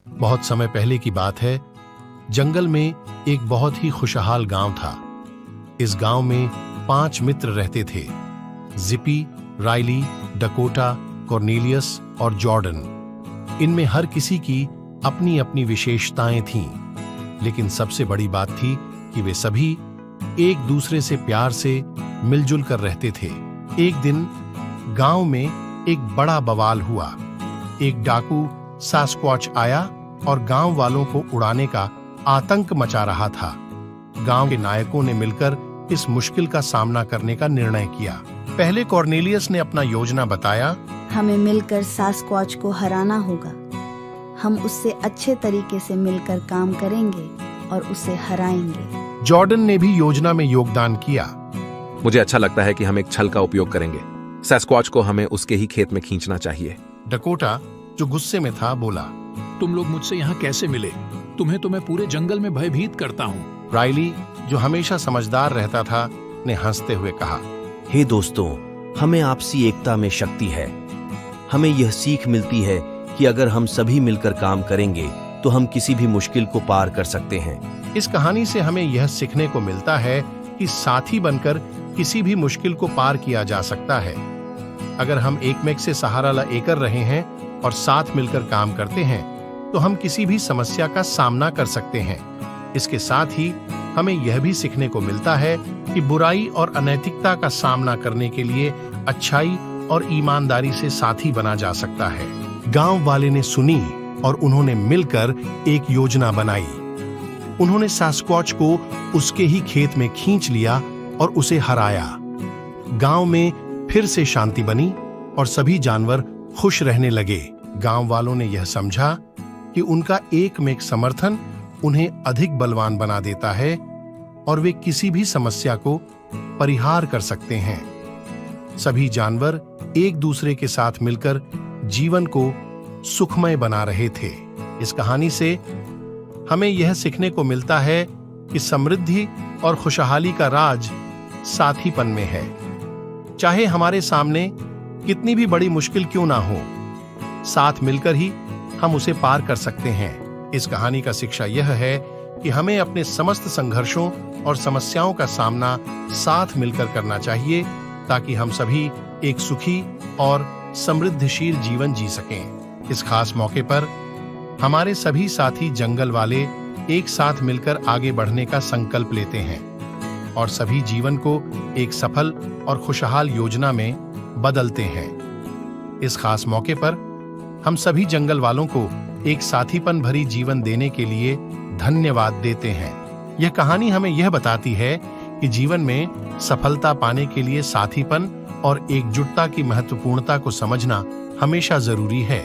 बहुत समय पहले की बात है। जंगल में एक बहुत ही खुशहाल गांव था। इस गांव में 5 मित्र रहते थे, जिपी, राइली, डकोटा, कॉर्नेलियस और जॉर्डन। इनमें हर किसी की अपनी अपनी विशेषताएं थीं, लेकिन सबसे बड़ी बात थी कि वे सभी एक दूसरे से प्यार से मिलजुल कर रहते थे। एक दिन गांव में एक बड़ा बवाल हुआ। एक डाकू सास्क्वाच आया और गांव वालों को उड़ाने का आतंक मचा रहा था। गांव के नायकों ने मिलकर इस मुश्किल का सामना करने का निर्णय किया। पहले कॉर्नेलियस ने अपना योजना बताया। हमें मिलकर सास्क्वाच को हराना होगा। हम उससे अच्छे तरीके से मिलकर काम करेंगे और उसे हराएंगे। जॉर्डन ने भी योजना में योगदान किया। मुझे अच्छा लगता है कि हम एक छल का उपयोग करेंगे। सास्क्वाच को हमें उसके ही खेत में खींचना चाहिए। डकोटा, जो गुस्से में था, बोला, तुम लोग मुझसे यहाँ कैसे मिले? तुम्हें तो मैं पूरे जंगल में भयभीत करता हूँ। राइली, जो हमेशा समझदार रहता था, ने हंसते हुए कहा, हे दोस्तों, हमें आपसी एकता में शक्ति है। हमें यह सीख मिलती है कि अगर हम सभी मिलकर काम करेंगे तो हम किसी भी मुश्किल को पार कर सकते हैं। इस कहानी से हमें यह सीखने को मिलता है कि साथी बनकर किसी भी मुश्किल को पार किया जा सकता है। अगर हम एकमेक से सहारा लेकर रहे हैं और साथ मिलकर काम करते हैं तो हम किसी भी समस्या का सामना कर सकते हैं। इसके साथ ही हमें यह भी सीखने को मिलता है कि बुराई और अनैतिकता का सामना करने के लिए अच्छाई और ईमानदारी से साथी बना जा सकता है। गांव वाले ने सुनी और उन्होंने मिलकर एक योजना बनाई। उन्होंने सास्क्वाच को उसके ही खेत में खींच लिया और उसे हराया। गांव में फिर से शांति बनी और सभी जानवर खुश रहने लगे। गांव वालों ने यह समझा कि उनका एकमेक समर्थन उन्हें अधिक बलवान बना देता है और वे किसी भी समस्या को परिहार कर सकते हैं। सभी जानवर एक दूसरे के साथ मिलकर जीवन को सुखमय बना रहे थे। इस कहानी से हमें यह सीखने को मिलता है कि समृद्धि और खुशहाली का राज साथीपन में है। चाहे हमारे सामने कितनी भी बड़ी मुश्किल क्यों ना हो, साथ मिलकर ही हम उसे पार कर सकते हैं। इस कहानी का शिक्षा यह है कि हमें अपने समस्त संघर्षों और समस्याओं का सामना साथ मिलकर करना चाहिए, ताकि हम सभी एक सुखी और समृद्धशील जीवन जी सकें। इस खास मौके पर हमारे सभी साथी जंगल वाले एक साथ मिलकर आगे बढ़ने का संकल्प लेते हैं और सभी जीवन को एक सफल और खुशहाल योजना में बदलते हैं। इस खास मौके पर हम सभी जंगल वालों को एक साथीपन भरी जीवन देने के लिए धन्यवाद देते हैं। यह कहानी हमें यह बताती है कि जीवन में सफलता पाने के लिए साथीपन और एकजुटता की महत्वपूर्णता को समझना हमेशा जरूरी है।